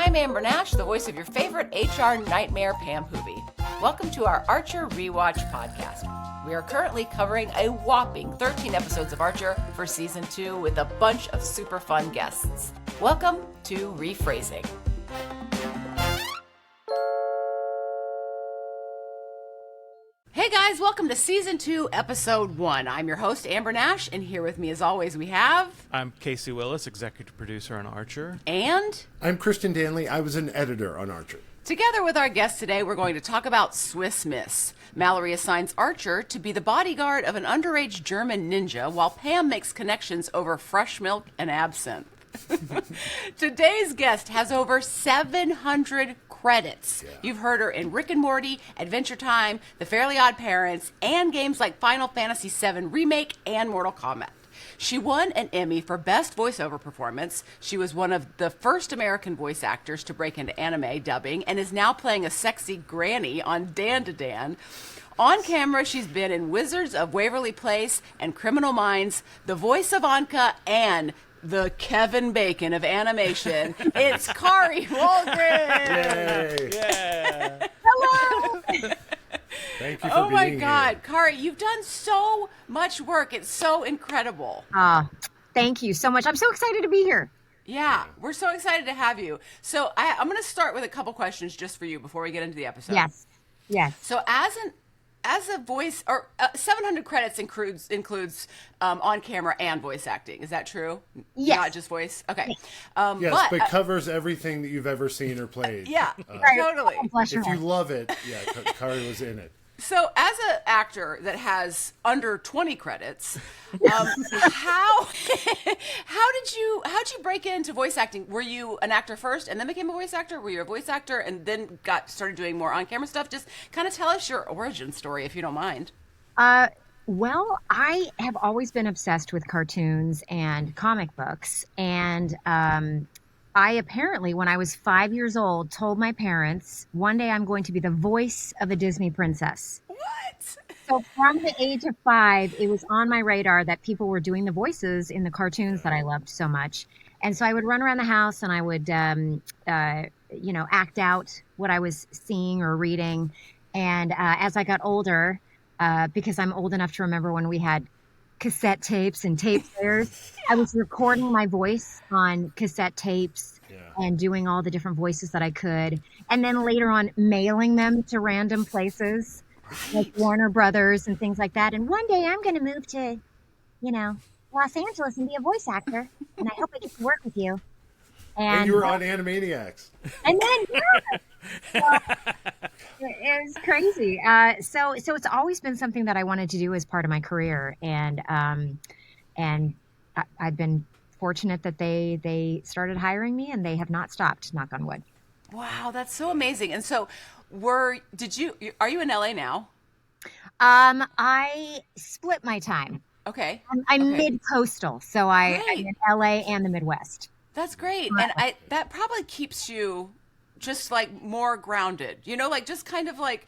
I'm Amber Nash, the voice of your favorite HR nightmare Pam Hoovy. Welcome to our Archer Rewatch podcast. We are currently covering a whopping 13 episodes of Archer for season 2 with a bunch of super fun guests. Welcome to Rephrasing. Hey guys, welcome to season 2, episode 1. I'm your host, Amber Nash, and here with me as always we have... I'm Casey Willis, executive producer on Archer. And... I'm Christian Danley. I was an editor on Archer. Together with our guest today, we're going to talk about Swiss Miss. Mallory assigns Archer to be the bodyguard of an underage German ninja, while Pam makes connections over fresh milk and absinthe. Today's guest has over 700 credits. Yeah. You've heard her in Rick and Morty, Adventure Time, The Fairly Odd Parents, and games like Final Fantasy VII Remake and Mortal Kombat. She won an Emmy for Best Voiceover Performance. She was one of the first American voice actors to break into anime dubbing and is now playing a sexy granny on Dan to Dan. On camera, she's been in Wizards of Waverly Place and Criminal Minds, the voice of Anke, and the Kevin Bacon of animation. It's Kari Wahlgren. Yay. Yeah. Hello. Thank you for being here. Oh my God, Kari, you've done so much work. It's so incredible. Thank you so much. I'm so excited to be here. Yeah, we're so excited to have you. So I'm going to start with a couple questions just for you before we get into the episode. Yes. So as a voice, or 700 credits includes on camera and voice acting. Is that true? Yes. Not just voice. Okay. Yes, but covers everything that you've ever seen or played. Yeah, totally. Bless your If you heart. love it, yeah, Kari was in it. So, as an actor that has under 20 credits, how'd you break into voice acting? Were you an actor first and then became a voice actor? Were you a voice actor and then started doing more on camera stuff? Just kind of tell us your origin story, if you don't mind. Well, I have always been obsessed with cartoons and comic books. And I apparently, when I was 5 years old, told my parents, one day I'm going to be the voice of a Disney princess. What? So from the age of 5, it was on my radar that people were doing the voices in the cartoons that I loved so much. And so I would run around the house and I would, act out what I was seeing or reading. And as I got older, because I'm old enough to remember when we had cassette tapes and tape players, I was recording my voice on cassette tapes and doing all the different voices that I could. And then later on mailing them to random places like Warner Brothers and things like that. And one day I'm going to move to, Los Angeles and be a voice actor. And I hope I get to work with you. And you were on Animaniacs. And then, it was crazy. So it's always been something that I wanted to do as part of my career. And I've been fortunate that they started hiring me and they have not stopped, knock on wood. Wow, that's so amazing. And so are you in LA now? I split my time. Okay. I'm mid-coastal, so I'm in LA and the Midwest. That's great. And that probably keeps you just like more grounded, just kind of like,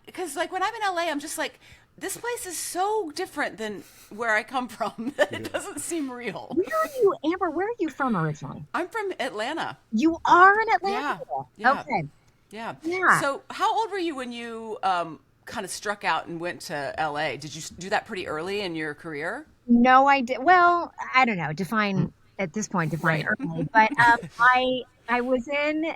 because like when I'm in LA, I'm just like, this place is so different than where I come from that it doesn't seem real. Where are you, Amber? Where are you from originally? I'm from Atlanta. You are in Atlanta? Yeah. Okay. Yeah. So how old were you when you kind of struck out and went to LA? Did you do that pretty early in your career? No, I did. Well, I don't know. Define early. But I was in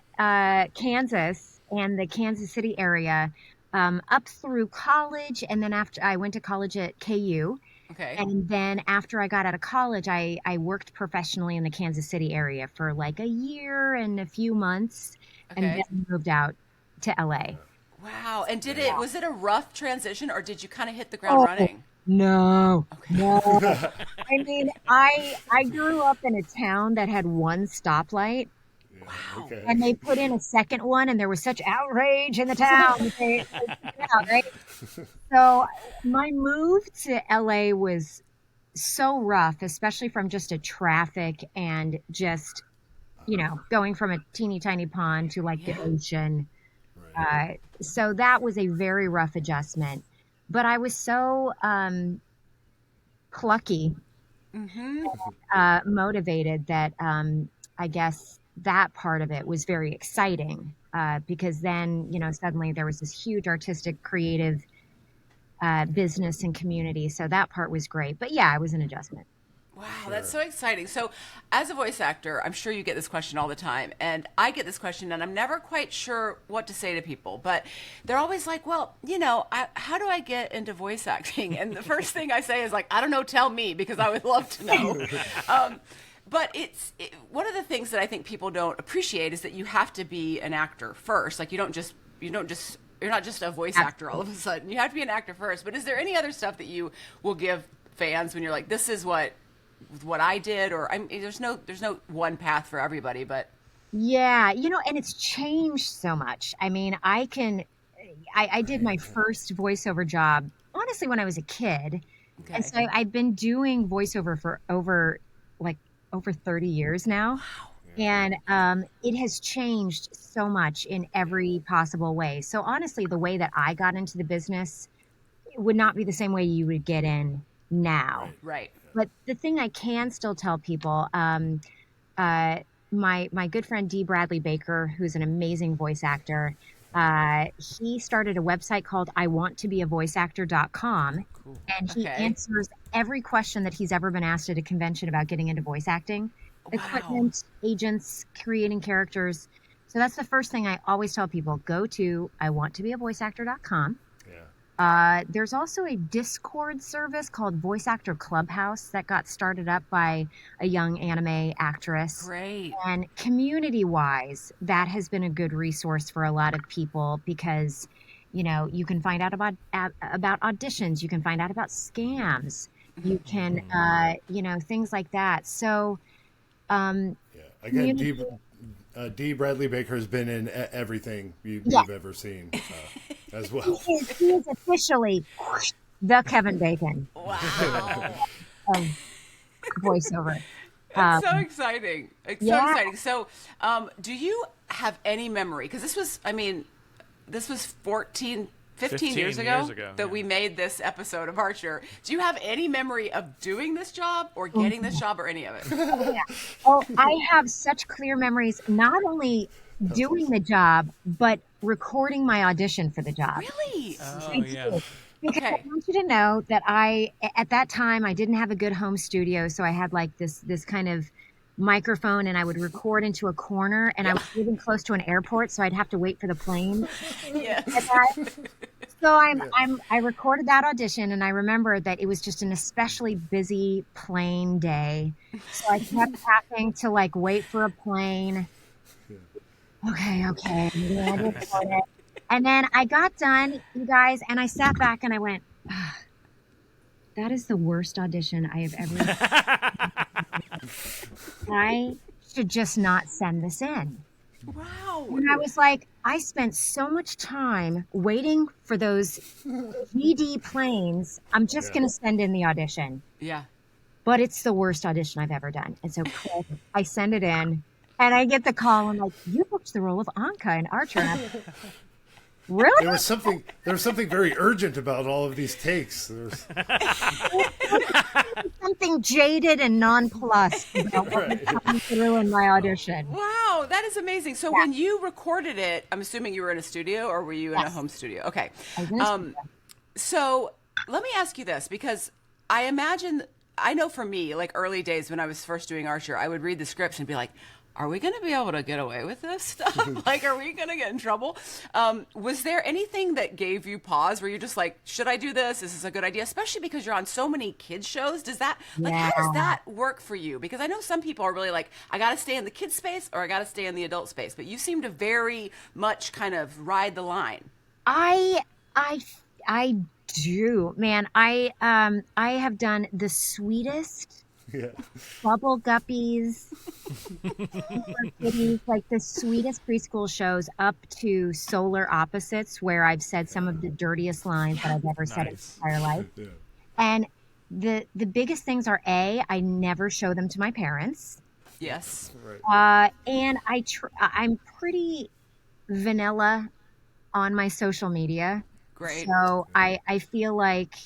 Kansas and the Kansas City area up through college. And then after I went to college at KU. Okay. And then after I got out of college, I worked professionally in the Kansas City area for like a year and a few months. Okay. And then moved out to LA. Wow. And was it a rough transition or did you kind of hit the ground running? No. Okay. No. I mean, I grew up in a town that had one stoplight. Wow. Okay. And they put in a second one, and there was such outrage in the town. Right? So my move to LA was so rough, especially from just a traffic and just, going from a teeny tiny pond to like the ocean. Right. So that was a very rough adjustment. But I was so plucky, motivated that I guess that part of it was very exciting because then, suddenly there was this huge artistic, creative business and community. So that part was great. But yeah, it was an adjustment. Wow, that's so exciting. So, as a voice actor, I'm sure you get this question all the time. And I get this question, and I'm never quite sure what to say to people. But they're always like, well, how do I get into voice acting? And the first thing I say is like, I don't know, tell me, because I would love to know. But one of the things that I think people don't appreciate is that you have to be an actor first. Like, you're not just a voice actor all of a sudden. You have to be an actor first. But is there any other stuff that you will give fans when you're like, this is what I did? Or there's no one path for everybody, but yeah, and it's changed so much. I mean, I did my first voiceover job honestly when I was a kid. Okay. And so I've been doing voiceover for over 30 years now. Wow. And it has changed so much in every possible way. So honestly, the way that I got into the business would not be the same way you would get in now. Right. But the thing I can still tell people, my good friend D. Bradley Baker, who's an amazing voice actor, he started a website called iwanttobeavoiceactor.com. Cool. And he answers every question that he's ever been asked at a convention about getting into voice acting. Wow. Equipment, agents, creating characters. So that's the first thing I always tell people. Go to iwanttobeavoiceactor.com. There's also a Discord service called Voice Actor Clubhouse that got started up by a young anime actress. Great. And community-wise, that has been a good resource for a lot of people because, you can find out about auditions, you can find out about scams, you can, things like that. So, again, D. Bradley Baker has been in everything you've ever seen as well. He is officially the Kevin Bacon of voiceover. It's so exciting. It's so exciting. So, do you have any memory? Because this was 15 years ago that we made this episode of Archer. Do you have any memory of doing this job or getting this job or any of it? Oh, I have such clear memories, not only doing the job, but recording my audition for the job. Really? Oh, I yeah. did. Because I want you to know that at that time, I didn't have a good home studio. So I had like this kind of microphone and I would record into a corner and I was living close to an airport. So I'd have to wait for the plane. Yes. So I recorded that audition and I remember that it was just an especially busy plane day. So I kept having to like wait for a plane. Okay. I'm gonna record it. And then I got done, you guys, and I sat back and I went, that is the worst audition I have ever I should just not send this in. Wow. And I was like, I spent so much time waiting for those VD planes. I'm just going to send in the audition. Yeah. But it's the worst audition I've ever done. And so I send it in and I get the call. I'm like, you booked the role of Anke in Archer. And I'm like, really? There was something very urgent about all of these takes. Something jaded and nonplussed about what was coming through in my audition. Wow, that is amazing. So when you recorded it, I'm assuming you were in a studio or were you in a home studio? Okay. I was in a studio. So let me ask you this, because I know for me, like early days when I was first doing Archer, I would read the scripts and be like, are we going to be able to get away with this stuff? Like, are we going to get in trouble? Was there anything that gave you pause where you're just like, should I do this? Is this a good idea? Especially because you're on so many kids shows. Does that, how does that work for you? Because I know some people are really like, I got to stay in the kids space or I got to stay in the adult space. But you seem to very much kind of ride the line. I do, man. I have done the sweetest bubble guppies, kitties, like the sweetest preschool shows up to Solar Opposites, where I've said some of the dirtiest lines that I've ever said in my entire life. Yeah. And the biggest things are I never show them to my parents. Yes. Right. And I'm pretty vanilla on my social media. Great. So I feel like,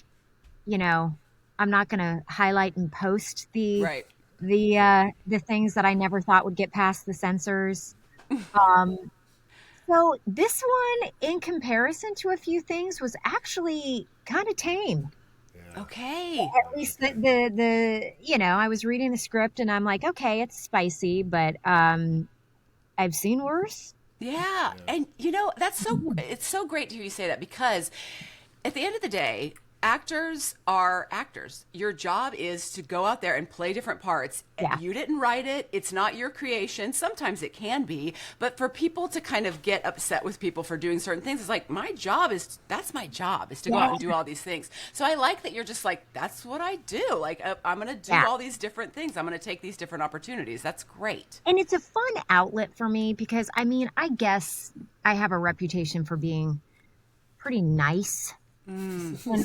I'm not going to highlight and post the the things that I never thought would get past the censors. Um, so this one, in comparison to a few things, was actually kind of tame. Yeah. Okay. At least the I was reading the script and I'm like, okay, it's spicy, but I've seen worse. Yeah. And it's so great to hear you say that, because at the end of the day, actors are actors. Your job is to go out there and play different parts. Yeah. You didn't write it. It's not your creation. Sometimes it can be, but for people to kind of get upset with people for doing certain things, it's like, that's my job is to go out and do all these things. So I like that you're just like, that's what I do. Like, I'm going to do all these different things. I'm going to take these different opportunities. That's great. And it's a fun outlet for me because, I mean, I guess I have a reputation for being pretty nice. Yeah. I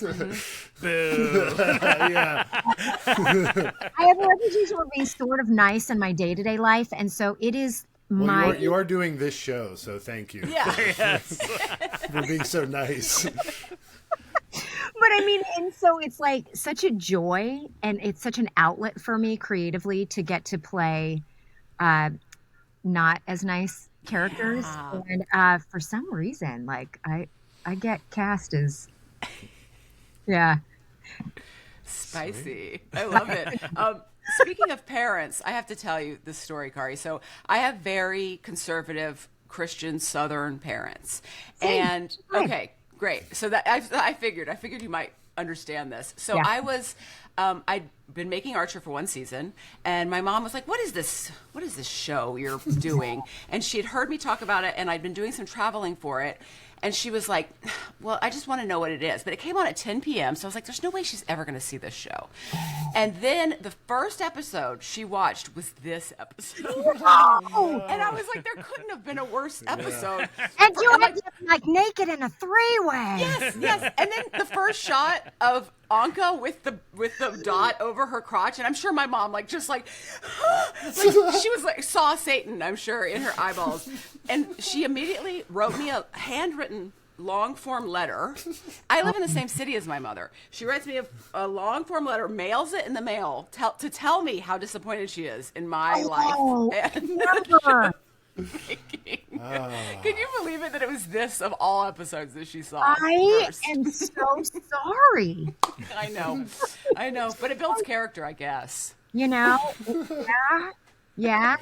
have a reputation for being sort of nice in my day-to-day life, and so it is Well, you are doing this show, so thank you. Yeah. For being so nice. But I mean, and so it's like such a joy, and it's such an outlet for me creatively to get to play not as nice characters. Yeah. And for some reason, like I get cast as yeah. Spicy. I love it. Speaking of parents, I have to tell you this story, Kari. So I have very conservative Christian Southern parents. And okay, great. So that I figured you might understand this. So Yeah. I was I'd been making Archer for one season, and my mom was like, what is this show you're doing? And she had heard me talk about it, and I'd been doing some traveling for it. And she was like, well, I just want to know what it is. But it came on at 10 p.m. So I was like, there's no way she's ever going to see this show. And then the first episode she watched was this episode. And I was like, there couldn't have been a worse episode. And you had like naked in a three-way. Yes. And then the first shot of Anke with the dot over her crotch, and I'm sure my mom like she was like saw Satan, I'm sure, in her eyeballs. And she immediately wrote me a handwritten long form letter. I live in the same city as my mother. She writes me a long form letter, mails it in the mail to tell me how disappointed she is in my life. And Never. can you believe it that it was this of all episodes that she saw? I first? am so sorry. I know, but it builds character, I guess. You know, yeah.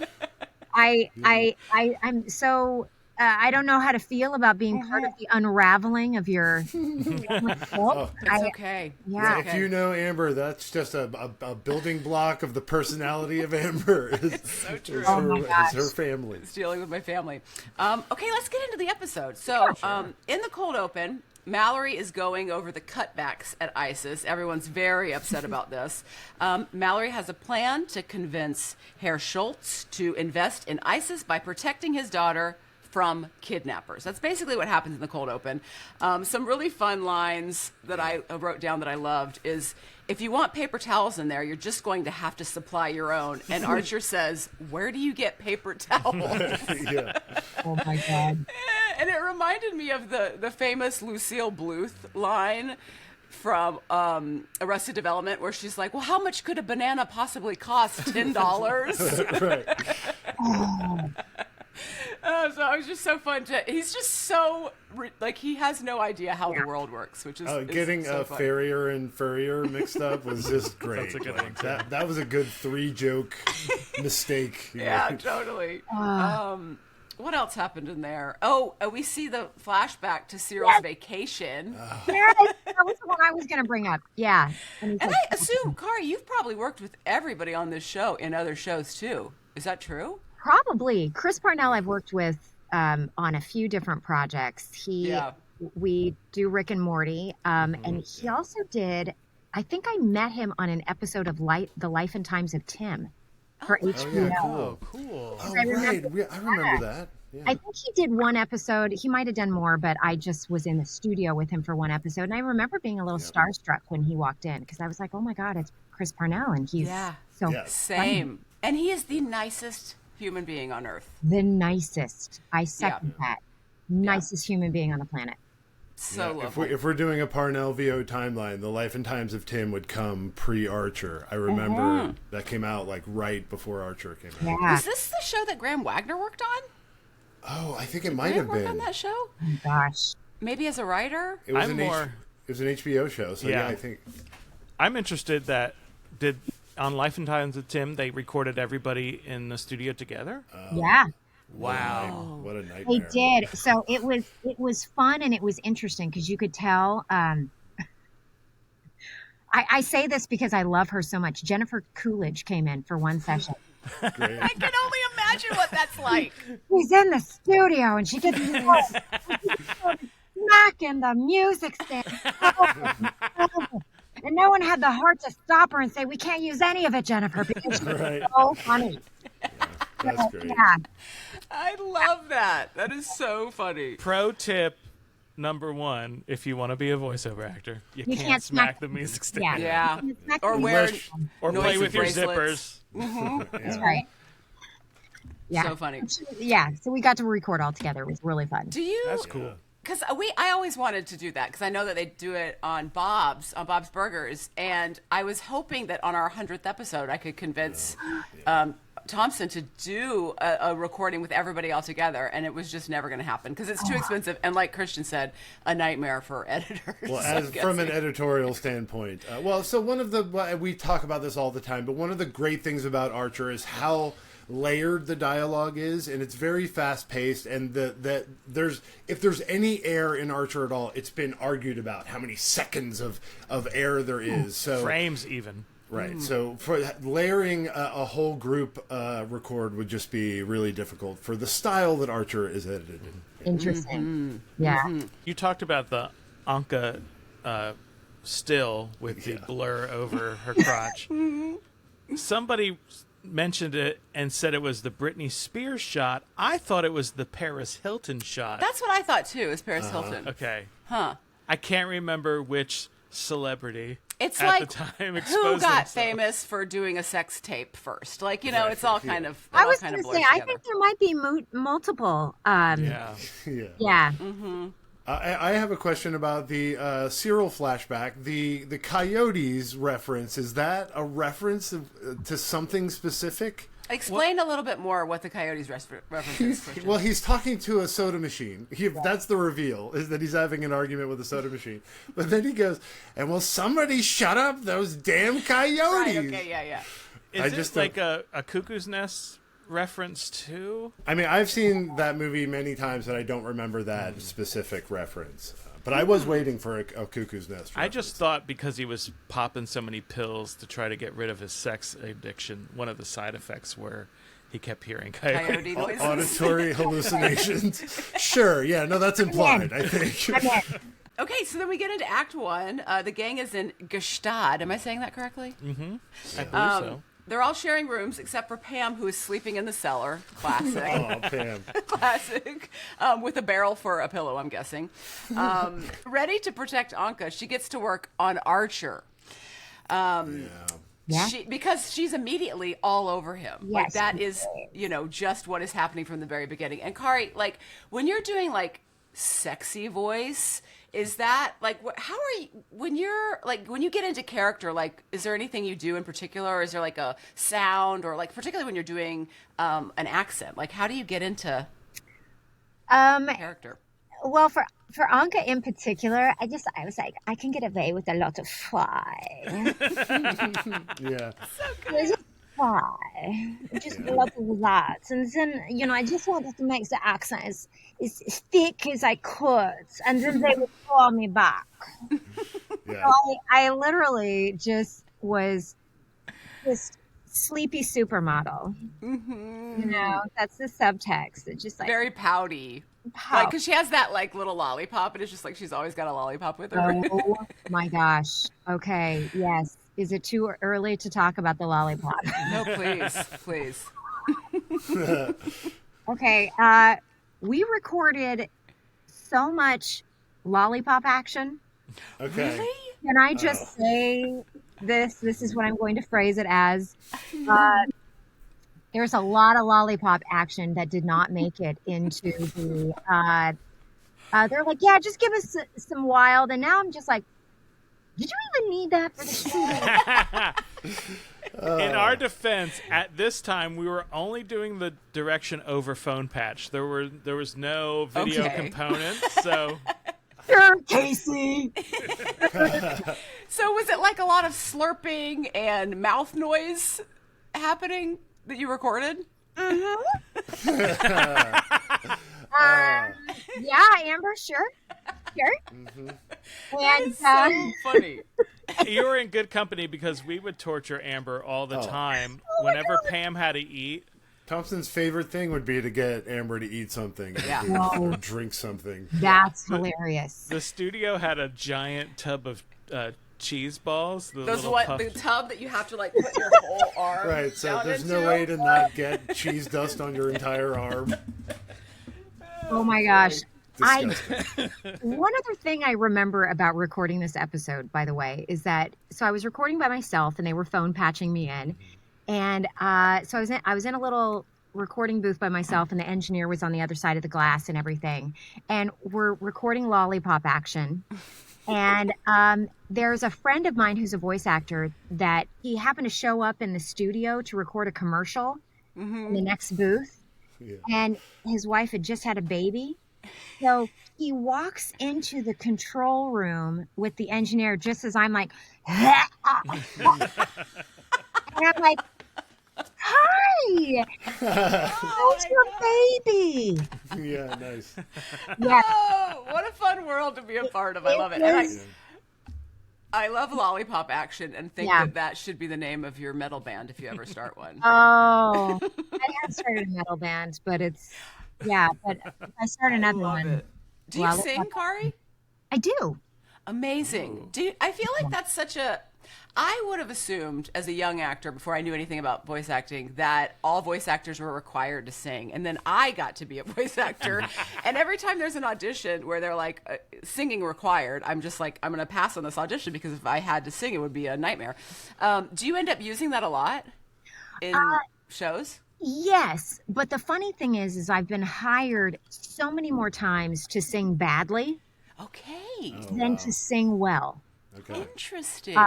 I'm so I don't know how to feel about being part of the unraveling of your. It's okay. Yeah. It's If you know Amber, that's just a building block of the personality of Amber. It's so true. It's her family. It's dealing with my family. Okay, let's get into the episode. So, in the cold open, Mallory is going over the cutbacks at ISIS. Everyone's very upset about this. Mallory has a plan to convince Herr Schlotz to invest in ISIS by protecting his daughter from kidnappers. That's basically what happens in the cold open. Some really fun lines that I wrote down that I loved is, if you want paper towels in there, you're just going to have to supply your own. And Archer says, where do you get paper towels? Yeah. Oh my God. And it reminded me of the famous Lucille Bluth line from Arrested Development, where she's like, well, how much could a banana possibly cost? $10? Right. So it was just so fun he's just so like, he has no idea how the world works, which is Getting so fun. Farrier and Furrier mixed up was just great. That's a good one, too. That was a good 3-joke mistake. Yeah, totally. What else happened in there? Oh, we see the flashback to Cyril's vacation. Yes, that was the one I was going to bring up. Yeah. And I assume, Kari, you've probably worked with everybody on this show in other shows too. Is that true? Probably. Chris Parnell I've worked with on a few different projects. We do Rick and Morty, and he also did, I think I met him on an episode of The Life and Times of Tim for HBO. Oh, cool. Oh, I right. remember I remember that. Yeah. I think he did one episode. He might have done more, but I just was in the studio with him for one episode. And I remember being a little starstruck when he walked in, because I was like, oh my God, it's Chris Parnell. And he's so same. And he is the nicest human being on earth. The nicest. I second that. Nicest human being on the planet. So Yeah, lovely. if we're doing a Parnell VO timeline, The Life and Times of Tim would come pre-Archer. I remember that came out like right before Archer came out. Yeah. Was this the show that Graham Wagner worked on? Oh, I think it might Graham have work been. on that show? Oh my gosh. Maybe as a writer? It was I'm more- it was an HBO show, so yeah, Yeah. I think. I'm interested that on Life and Times of Tim, they recorded everybody in the studio together. Yeah. Wow. What a They nightmare. did. So it was fun and it was interesting because you could tell. I say this because I love her so much. Jennifer Coolidge came in for one session. Great. I can only imagine what that's like. She's in the studio and she gets smacking the music stand. And no one had the heart to stop her and say, "We can't use any of it, Jennifer," because she's Right. so funny. That's great. Yeah. I love that. That is so funny. Pro tip number 1: if you want to be a voiceover actor, you You can't can't smack smack the music stand. Yeah. Yeah. It's not Or gonna wear Unless- Or play noisy with your bracelets. zippers. That's right. Yeah. So funny. Yeah. So we got to record all together. It was really fun. Do you? That's cool. Because I always wanted to do that because I know that they do it on Bob's Burgers, and I was hoping that on our 100th episode I could convince Thompson to do a recording with everybody all together, and it was just never going to happen because it's too expensive, and like Christian said, a nightmare for editors. Well, I'm as from an guessing. editorial standpoint, so one of the we talk about this all the time, but one of the great things about Archer is how layered the dialogue is, and it's very fast paced, and that if there's any air in Archer at all, it's been argued about how many seconds of air there is. So Frames even. right, so for layering a whole group record would just be really difficult for the style that Archer is edited in. Interesting. Yeah. You talked about the Anke still with the blur over her crotch. Somebody mentioned it and said it was the Britney Spears shot. I thought it was the Paris Hilton shot. That's what I thought too. Is Paris Hilton? Okay. Huh? I can't remember which celebrity It's at like the time who exposed got themselves. famous for doing a sex tape first? Like it's all kind of. I it was all kind going of to blurs say, I together. think there might be multiple. Yeah. Yeah. Yeah. I have a question about the Cyril flashback. The Coyotes reference, is that a reference to something specific? Explain a little bit more what the Coyotes reference is. Christian. Well, he's talking to a soda machine. That's the reveal, is that he's having an argument with a soda machine. But then he goes, and will somebody shut up those damn coyotes? Right, okay, yeah. Is I it just like a Cuckoo's Nest reference too? I mean, I've seen that movie many times, and I don't remember that specific reference. But I was waiting for a Cuckoo's Nest reference. I just thought because he was popping so many pills to try to get rid of his sex addiction, one of the side effects were he kept hearing Coyote noises. Auditory hallucinations. Sure, yeah, no, that's implied, I think. Okay, so then we get into Act 1. The gang is in Gestad. Am I saying that correctly? I believe so. They're all sharing rooms except for Pam, who is sleeping in the cellar. Classic. Oh, Pam. Classic. With a barrel for a pillow, I'm guessing. Ready to protect Anke, she gets to work on Archer. Yeah. Because she's immediately all over him. Like Yes, that she is, just what is happening from the very beginning. And Kari, like when you're doing like sexy voice, is that like how are you when you get into character, like is there anything you do in particular, or is there like a sound, or like particularly when you're doing an accent, like how do you get into character? Well, for Anke in particular, I was like, I can get away with a lot of fly. Yeah. Just fly. Just a lot of that. And then, I just wanted to make the accent as thick as I could. And then they would call me back. Yeah. So I literally just was this sleepy supermodel. That's the subtext. It's just like Very pouty. Like, because she has that like little lollipop, and it's just like she's always got a lollipop with her. Oh my gosh. Okay. Yes. Is it too early to talk about the lollipop? No, please. Okay. We recorded so much lollipop action. Okay. Really? Can I just say this? This is what I'm going to phrase it as. There's a lot of lollipop action that did not make it into they're like, yeah, just give us some wild. And now I'm just like, did you even need that for the shooting? In our defense, at this time, we were only doing the direction over phone patch. There was no video component, so. Sure, Casey. So was it like a lot of slurping and mouth noise happening that you recorded? Yeah, Amber, sure. Mm-hmm. And So funny. You were in good company because we would torture Amber all the time. Whenever Pam had to eat. Thompson's favorite thing would be to get Amber to eat something or drink something. that's hilarious. The studio had a giant tub of cheese balls. The tub that you have to like put your whole arm Right, so down there's into? no way to not get cheese dust on your entire arm. Oh my gosh. Disgusting. One other thing I remember about recording this episode, by the way, is that so I was recording by myself and they were phone patching me in. And so I was in a little recording booth by myself and the engineer was on the other side of the glass and everything. And we're recording lollipop action. And there's a friend of mine who's a voice actor that he happened to show up in the studio to record a commercial in the next booth. Yeah. And his wife had just had a baby. So he walks into the control room with the engineer just as I'm like, and I'm like, hi, how's your baby? Yeah, nice. Yeah. Oh, what a fun world to be a part of. I love it. And I love lollipop action and think that should be the name of your metal band if you ever start one. Oh, I have started a metal band, but but if I start another one. It. Do you sing, Kari? I do. Amazing. I feel like that's such a... I would have assumed as a young actor before I knew anything about voice acting that all voice actors were required to sing. And then I got to be a voice actor. And every time there's an audition where they're like singing required, I'm just like, I'm going to pass on this audition because if I had to sing, it would be a nightmare. Do you end up using that a lot in shows? Yes. But the funny thing is I've been hired so many more times to sing badly than to sing well. Okay. Interesting.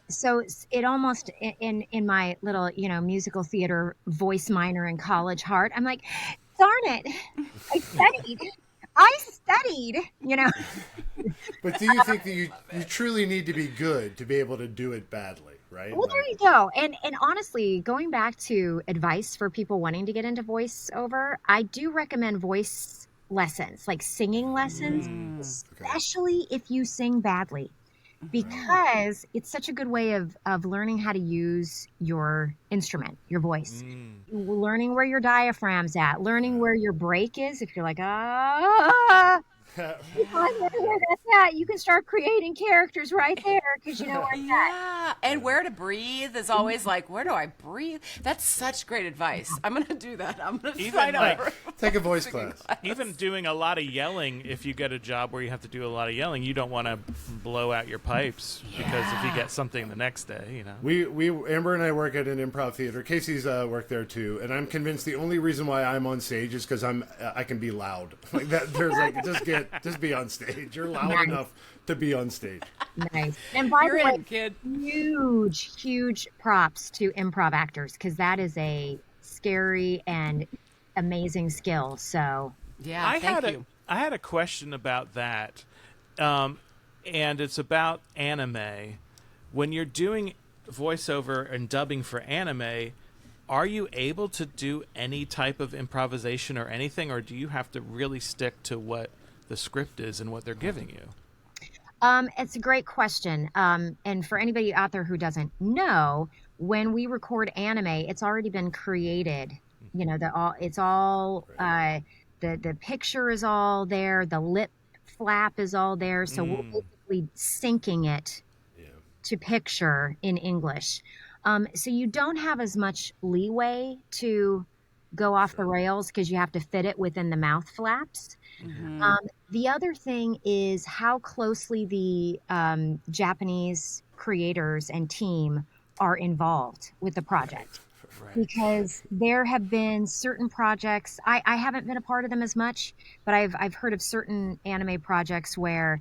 So it almost in my little, musical theater voice minor in college heart, I'm like, darn it, I studied, But do you think that you truly need to be good to be able to do it badly, right? Well, there you go. And honestly, going back to advice for people wanting to get into voiceover, I do recommend voice lessons, like singing lessons, especially if you sing badly. Because it's such a good way of learning how to use your instrument, your voice. Learning where your diaphragm's at, learning where your break is. If you're like, I wonder where that's at, you can start creating characters right there because you know where it's at. Yeah, and where to breathe is always like, where do I breathe? That's such great advice. I'm going to do that. I'm going to sign up. Take a voice class. Even doing a lot of yelling, if you get a job where you have to do a lot of yelling, you don't want to blow out your pipes because if you get something the next day, We Amber and I work at an improv theater. Casey's worked there too, and I'm convinced the only reason why I'm on stage is because I can be loud. Like that. There's like just be on stage. You're loud enough to be on stage. Nice. And by the way, kid. huge props to improv actors because that is a scary and amazing skill. So yeah, thank you. I had a question about that, and it's about anime. When you're doing voiceover and dubbing for anime, are you able to do any type of improvisation or anything, or do you have to really stick to what the script is and what they're giving you? It's a great question. And for anybody out there who doesn't know, when we record anime, it's already been created. The picture is all there. The lip flap is all there. So we're basically syncing it to picture in English. So you don't have as much leeway to go off the rails because you have to fit it within the mouth flaps. The other thing is how closely the Japanese creators and team are involved with the project. because there have been certain projects. I haven't been a part of them as much, but I've heard of certain anime projects where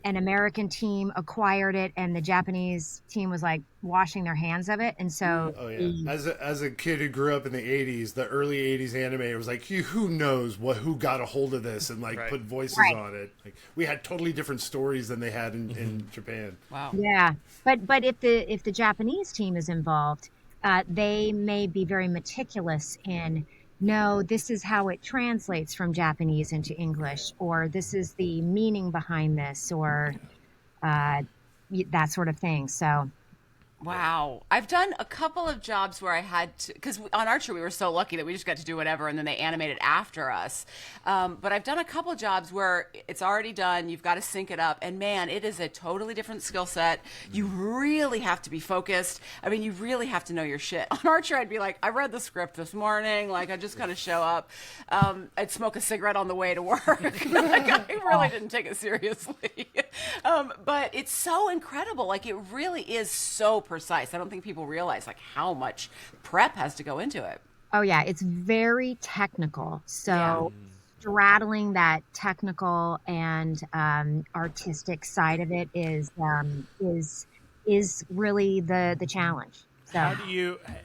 an American team acquired it and the Japanese team was like washing their hands of it. And so, Oh yeah. As a kid who grew up in the '80s, the early '80s anime, it was like, who knows who got a hold of this and like put voices on it. Like we had totally different stories than they had in Japan. Wow. Yeah, but if the Japanese team is involved, they may be very meticulous in, no, this is how it translates from Japanese into English, or this is the meaning behind this, or that sort of thing. So, Wow. I've done a couple of jobs where I had to, because on Archer we were so lucky that we just got to do whatever and then they animated after us. But I've done a couple of jobs where it's already done, you've got to sync it up, and man, it is a totally different skill set. You really have to be focused. I mean, you really have to know your shit. On Archer, I'd be like, I read the script this morning, like I just kind of show up. I'd smoke a cigarette on the way to work. Like, I really didn't take it seriously. But it's so incredible. Like it really is so precise. I don't think people realize like how much prep has to go into it. oh yeah, it's very technical. So straddling that technical and artistic side of it is really the challenge. So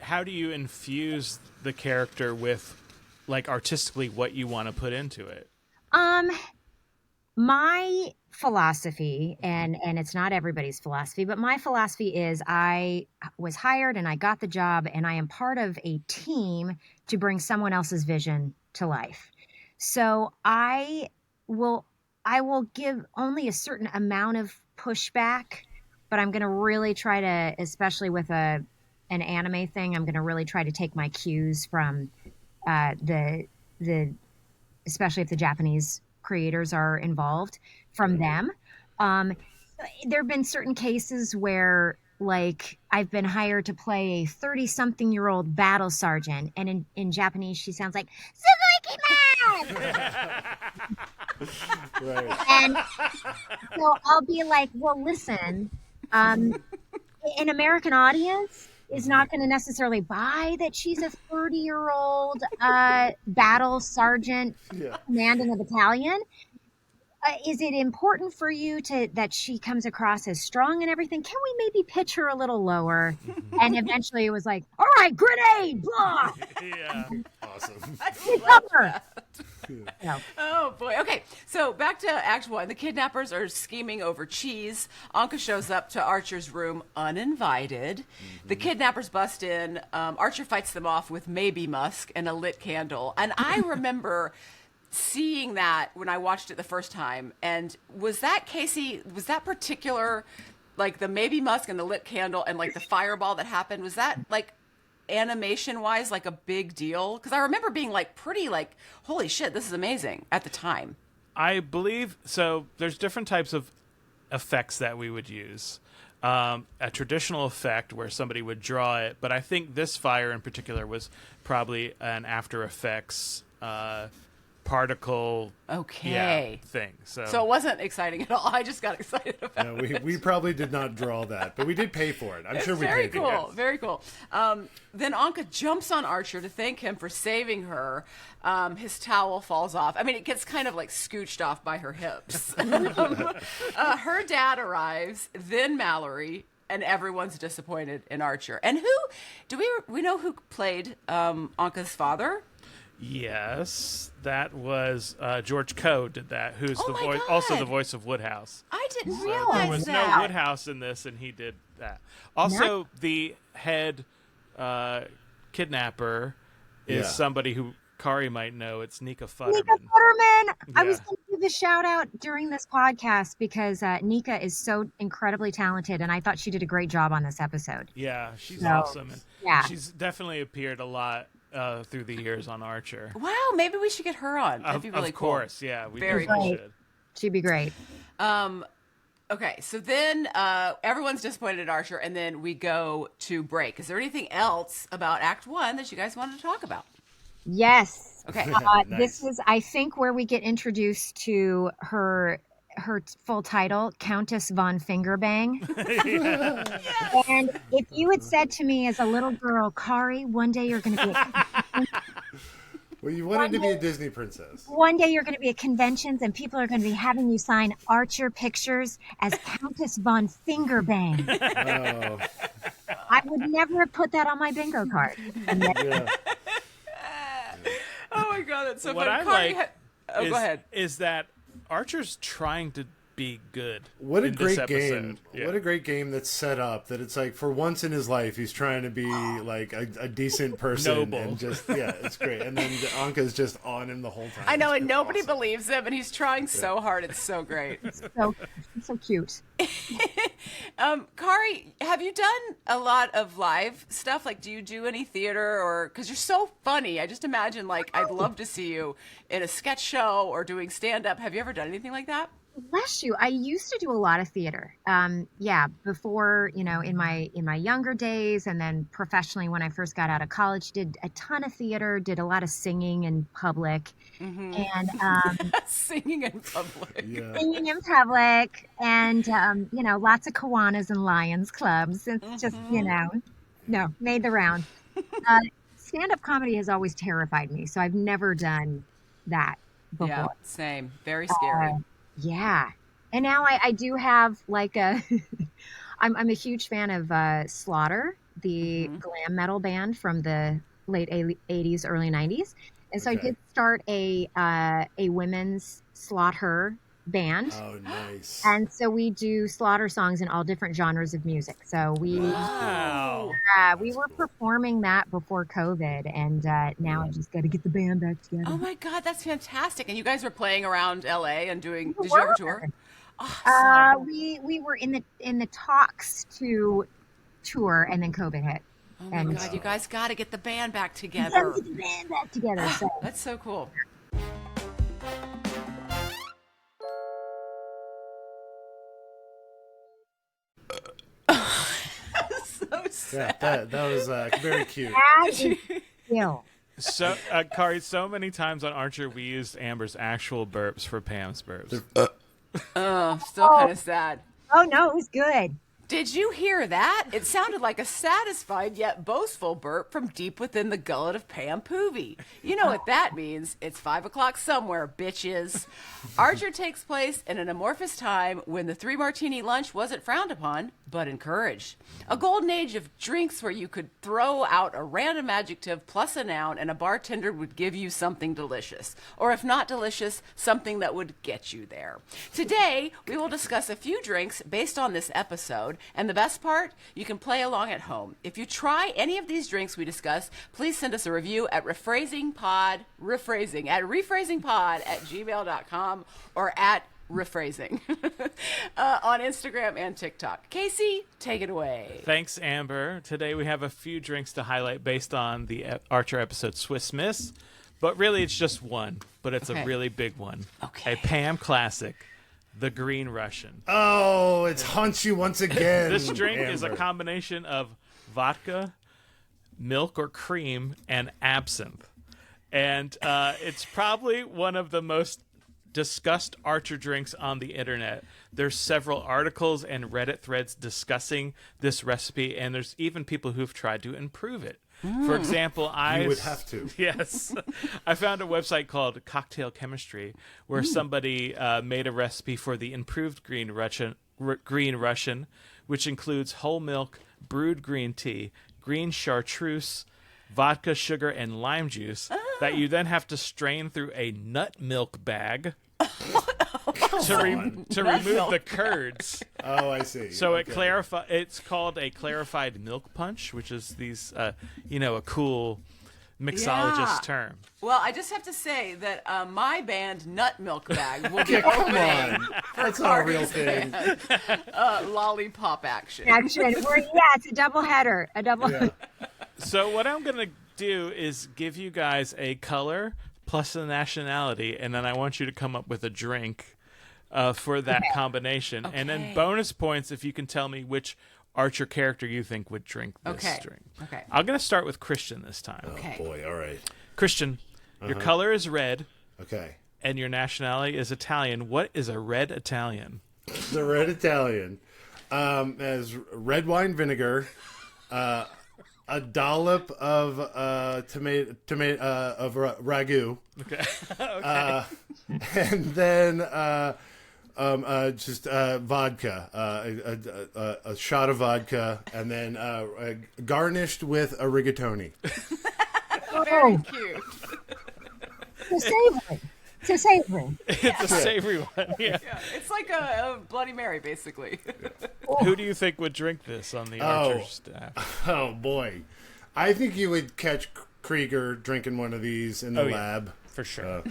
How do you infuse the character with like artistically what you want to put into it? My philosophy, and it's not everybody's philosophy, but my philosophy is I was hired and I got the job and I am part of a team to bring someone else's vision to life. So I will give only a certain amount of pushback, but I'm going to really try to, especially with an anime thing, I'm going to really try to take my cues from the especially if the Japanese creators are involved, from them. There have been certain cases where like I've been hired to play a 30-something-year-old battle sergeant, and in Japanese she sounds like Suzuki-man! Right. And so I'll be like, well, listen, an American audience is not going to necessarily buy that she's a 30-year-old battle sergeant commanding a battalion. Is it important for you that she comes across as strong and everything? Can we maybe pitch her a little lower? And eventually it was like, all right, grenade, blah. Yeah. Awesome. No. Oh boy. Okay, so back to Act 1. The kidnappers are scheming over cheese. Anke shows up to Archer's room uninvited. The kidnappers bust in. Archer fights them off with maybe musk and a lit candle. And I remember seeing that when I watched it the first time. And was that, Casey, was that particular, like the maybe musk and the lit candle and like the fireball that happened, was that like animation wise like a big deal? Because I remember being like pretty like, holy shit, this is amazing at the time. I believe so. There's different types of effects that we would use. A traditional effect where somebody would draw it, but I think this fire in particular was probably an After Effects particle thing. So it wasn't exciting at all. I just got excited about it. We probably did not draw that, but we did pay for it. I'm sure we paid for it. Very cool. Then Anke jumps on Archer to thank him for saving her. His towel falls off. I mean, it gets kind of like scooched off by her hips. Her dad arrives, then Mallory, and everyone's disappointed in Archer. And we know who played Anke's father? Yes, that was George Coe did that, who's Oh the my voice, God. also the voice of Woodhouse. I didn't There realize was that. no Woodhouse in this, and he did that. Also, the head kidnapper is somebody who Kari might know. It's Nika Futterman. Nika Futterman! I Yeah. was going to give a shout out during this podcast because Nika is so incredibly talented, and I thought she did a great job on this episode. Yeah, she's So, awesome. And yeah. she's definitely appeared a lot through the years on Archer. Wow, maybe we should get her on. That'd be really of cool. course, yeah, we Very definitely cool. should. She'd be great. Okay, so then everyone's disappointed at Archer, and then we go to break. Is there anything else about Act 1 that you guys wanted to talk about? Yes. Okay. This is, I think, where we get introduced to her her full title, Countess von Fingerbang. And if you had said to me as a little girl, Kari, one day you're going to be Well, you wanted to be a Disney princess. one day you're going to be at conventions and people are going to be having you sign Archer pictures as Countess von Fingerbang. Oh, I would never have put that on my bingo card. And yet, yeah. Oh my God, that's so What funny. I Kari like go ahead. is that Archer's trying to be good. What a in this great episode. game. Yeah. What a great game that's set up that it's like for once in his life he's trying to be like a decent person. Noble. And just, yeah, it's great. And then Anka's just on him the whole time. I know, It's and nobody awesome. believes him, and he's trying so hard. It's so great. so cute. Kari, have you done a lot of live stuff? Like, do you do any theater, or because you're so funny? I just imagine, like, I'd love to see you in a sketch show or doing stand-up. Have you ever done anything like that? Bless you. I used to do a lot of theater. Before, in my younger days, and then professionally when I first got out of college, did a ton of theater, did a lot of singing in public, and Singing in public. Yeah. singing in public, and lots of Kiwanis and Lions clubs. It's just made the round. Stand-up comedy has always terrified me, so I've never done that before. Yeah, same. Very scary. Yeah. And now I do have like I'm a huge fan of Slaughter, the glam metal band from the late 80s, early 90s. And so I Okay. did start a women's Slaughter band. Oh, nice. And so we do Slaughter songs in all different genres of music. So we Wow. we were performing that before COVID, and now I just got to get the band back together. Oh my God, that's fantastic! And you guys were playing around LA and doing. We Did you ever were. tour? Oh, We were in the talks to tour, and then COVID hit. oh my and God, you guys got to get the band back Gotta together. get the band back together. So That's so cool. So sad. Yeah, that was very cute. that is still. So, Kari, so many times on Archer we used Amber's actual burps for Pam's burps. Oh, still kind of sad. Oh no, it was good. Did you hear that? It sounded like a satisfied yet boastful burp from deep within the gullet of Pam Poovey. You know what that means. It's 5 o'clock somewhere, bitches. Archer takes place in an amorphous time when the 3-martini lunch wasn't frowned upon, but encouraged. A golden age of drinks where you could throw out a random adjective plus a noun and a bartender would give you something delicious. Or if not delicious, something that would get you there. Today, we will discuss a few drinks based on this episode. And the best part, you can play along at home. If you try any of these drinks we discuss, please send us a review at RePhrasingPod, at RePhrasingPod@gmail.com or at RePhrasing on Instagram and TikTok. Casey, take it away. Thanks, Amber. Today we have a few drinks to highlight based on the Archer episode Swiss Miss, but really it's just one, but it's Okay. a really big one. Okay. A Pam classic, the Green Russian. Oh, it's Hunchy once again. This drink is a Amber. combination of vodka, milk or cream, and absinthe. And it's probably one of the most discussed Archer drinks on the internet. There's several articles and Reddit threads discussing this recipe, and there's even people who've tried to improve it. For example, You would have to. Yes. I found a website called Cocktail Chemistry where somebody made a recipe for the improved Green Russian, which includes whole milk, brewed green tea, green chartreuse, vodka, sugar, and lime juice that you then have to strain through a nut milk bag to remove the curds. Oh, I see. So Okay. it's called a clarified milk punch, which is these, a cool mixologist Yeah. term. Well, I just have to say that my band, Nut Milk Bag, will be Yeah, come opening on. That's not a real Kari's thing. band, Lollipop Action. Action. It's a double header. Yeah. So what I'm going to do is give you guys a color plus a nationality, and then I want you to come up with a drink for that combination. And then Okay. bonus points if you can tell me which Archer character you think would drink this Okay. drink. Okay. I'm going to start with Christian this time. Okay. Boy, all right. Christian, your color is red. Okay. and your nationality is Italian. What is a red Italian? The red Italian as red wine vinegar, a dollop of tomato of ragu, Okay. and then just vodka, a shot of vodka, and then garnished with a rigatoni. Very cute. So savory. So savory. It's a savory one. Yeah. Yeah, it's like a Bloody Mary, basically. Who do you think would drink this on the Archer staff? Oh boy, I think you would catch Krieger drinking one of these in the lab. For sure.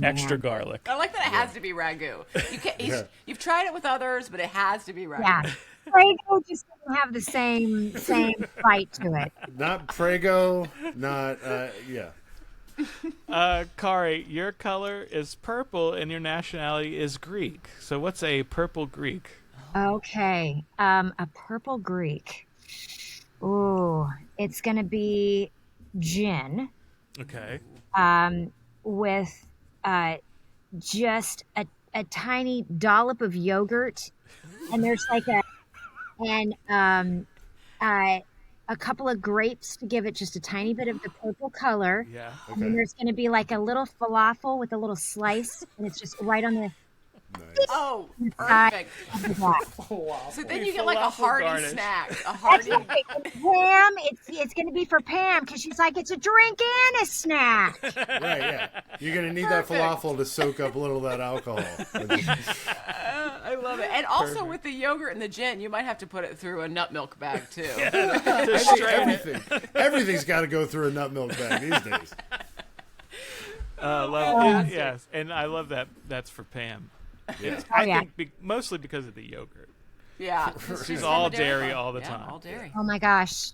Extra garlic. I like that it has to be ragu. You've tried it with others, but it has to be ragu. Yeah. Prego just doesn't have the same bite to it. Not Prego, not Kari, your color is purple and your nationality is Greek. So what's a purple Greek? Okay. A purple Greek. Ooh, it's gonna be gin. Okay. With just a tiny dollop of yogurt, and there's like a couple of grapes to give it just a tiny bit of the purple color. Yeah. And then there's going to be like a little falafel with a little slice, and it's just right on the Oh, side perfect. of the glass. So then you get like a falafel hearty garnish. snack. A hearty. Pam, it's going to be for Pam because she's like, it's a drink and a snack. right. Yeah, you're gonna need that falafel to soak up a little of that alcohol. I love it. And also with the yogurt and the gin, you might have to put it through a nut milk bag too. To strain it. Everything's got to go through a nut milk bag these days. Love it. Yes, and I love that. That's for Pam. Yeah. I yeah. think mostly because of the yogurt. Yeah. She's all dairy farm. all the Yeah, time. all dairy. Oh my gosh.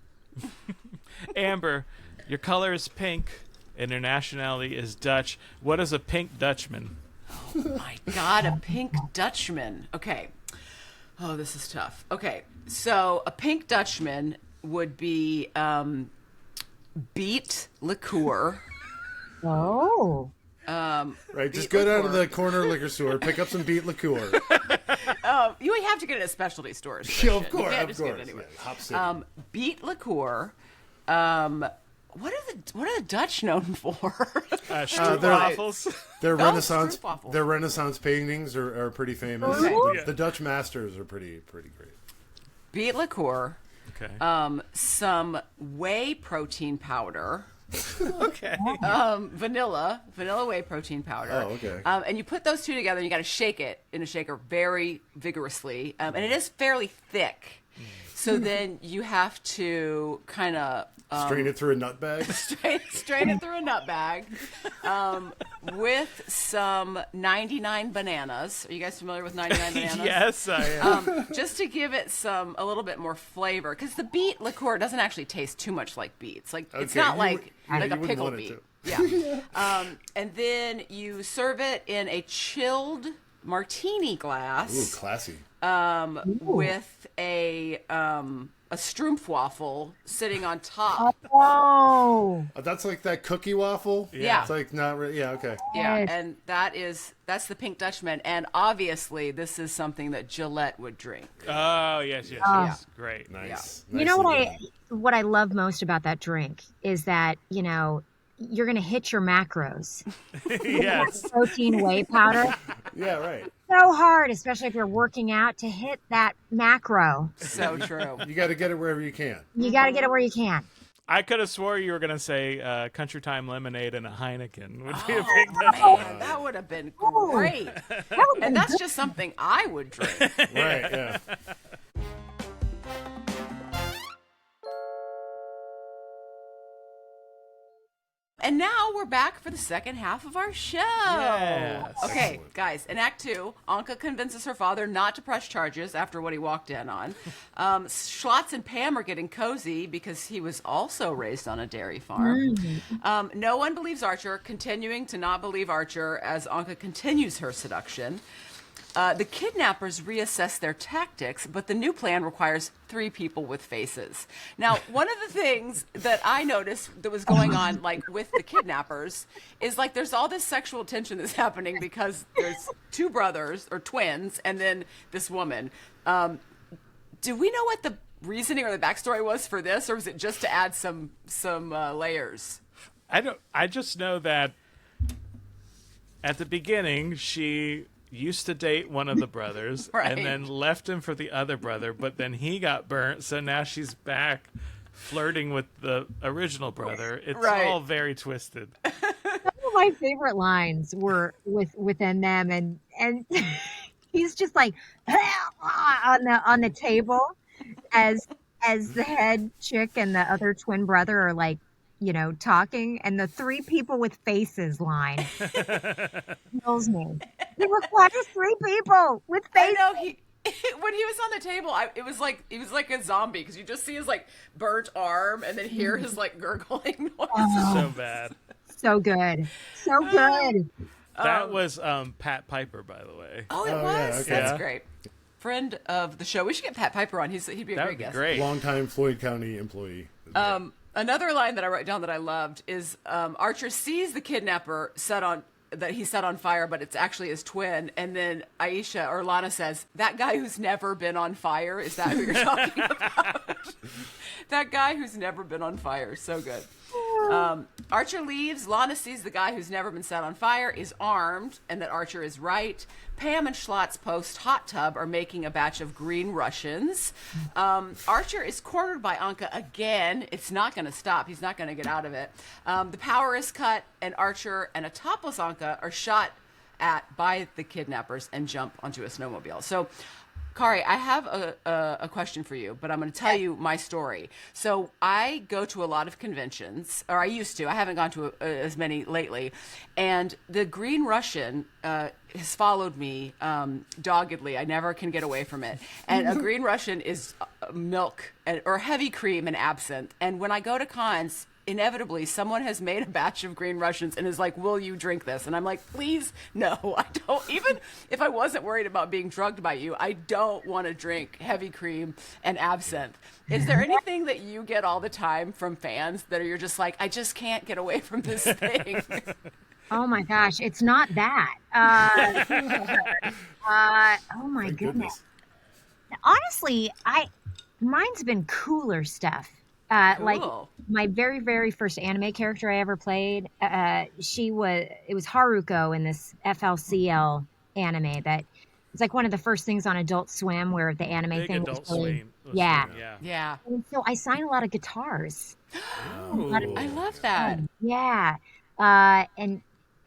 Amber, your color is pink and your nationality is Dutch. What is a pink Dutchman? My God, a pink Dutchman. Okay. Oh, this is tough. Okay. So a pink Dutchman would be beet liqueur. Oh. Right, just go down to the corner liquor store, pick up some beet liqueur. You have to get it at specialty stores. Yeah, of You course, can't of just get it course. anywhere. Yeah, Hop City. Beet liqueur. What are the Dutch known for? Stroopwafels. Their Renaissance, stroopwafel. their Renaissance paintings are pretty famous. Okay. The Dutch masters are pretty great. Beet liqueur. Okay. Some whey protein powder. Okay. Vanilla whey protein powder. Oh, okay. And you put those two together and you got to shake it in a shaker very vigorously. And it is fairly thick. So then you have to kind of Strain it through a nut bag. strain it through a nut bag with some 99 bananas. Are you guys familiar with 99 bananas? Yes, I am. Just to give it a little bit more flavor, because the beet liqueur doesn't actually taste too much like beets. Like it's Okay, not you like would- a you wouldn't pickled want it beet. to. Yeah. And then you serve it in a chilled martini glass. Ooh, classy. With a Stroopwafel sitting on top. Oh. That's like that cookie waffle. Yeah. It's like not really. Yeah. Okay. Yeah, Yes. and that's the Pink Dutchman, and obviously this is something that Gillette would drink. Oh, yes. Great. Nice. You know Nicely what I love most about that drink is that, you're going to hit your macros. Yes. Protein whey powder. done. Yeah. Right. So hard, especially if you're working out, to hit that macro. So true. You got to get it wherever you can. You got to get it where you can. I could have swore you were going to say Country Time Lemonade and a Heineken would be a big Man, that would have been great. And that's just something I would drink. Right. Yeah. And now we're back for the second half of our show. Yes. Okay, Excellent. guys, in Act 2, Anke convinces her father not to press charges after what he walked in on. Schlotz and Pam are getting cozy because he was also raised on a dairy farm. No one believes Archer, continuing to not believe Archer as Anke continues her seduction. The kidnappers reassess their tactics, but the new plan requires 3 people with faces. Now, one of the things that I noticed that was going on, like with the kidnappers, is like there's all this sexual tension that's happening because there's 2 brothers or twins, and then this woman. Do we know what the reasoning or the backstory was for this, or was it just to add some layers? I just know that at the beginning she used to date one of the brothers Right. and then left him for the other brother, but then he got burnt, so now she's back flirting with the original brother. It's Right. all very twisted. Some of my favorite lines were within them, and he's just like on the table as the head chick and the other twin brother are like, you know, talking, and the 3 people with faces line kills me. He requires 3 people with faces. I know when he was on the table, it was like he was like a zombie because you just see his like burnt arm and then hear his like gurgling noise. So bad. So good, so good. That was Pat Piper, by the way. Oh, it was. yeah, okay. That's Yeah. great. Friend of the show. We should get Pat Piper on. He'd be a That great would be guest. great. Longtime Floyd County employee. Another line that I wrote down that I loved is Archer sees the kidnapper he set on fire, but it's actually his twin. And then Aisha or Lana says, "That guy who's never been on fire, is that who you're talking about?" That guy who's never been on fire. So good. Archer leaves. Lana sees the guy who's never been set on fire is armed and that Archer is right. Pam and Schlotz post hot tub are making a batch of green Russians. Archer is cornered by Anke again. It's not going to stop. He's not going to get out of it. The power is cut, and Archer and a topless Anke are shot at by the kidnappers and jump onto a snowmobile. So, Kari, I have a question for you, but I'm going to tell you my story. So I go to a lot of conventions, or I used to. I haven't gone to as many lately. And the Green Russian has followed me doggedly. I never can get away from it. And a Green Russian is milk or heavy cream and absinthe. And when I go to cons, inevitably someone has made a batch of Green Russians and is like, "Will you drink this?" And I'm like, "Please, no, I don't." Even if I wasn't worried about being drugged by you, I don't want to drink heavy cream and absinthe. Is there anything that you get all the time from fans that you're just like, "I just can't get away from this thing"? Oh my gosh, it's not that. Oh my goodness. Honestly, mine's been cooler stuff. Like Cool. my very, very first anime character I ever played, it was Haruko in this FLCL anime that it's like one of the first things on Adult Swim where the anime Big thing Adult was really, Swim. yeah. Yeah. And so I signed a lot of guitars. I love that. Yeah. And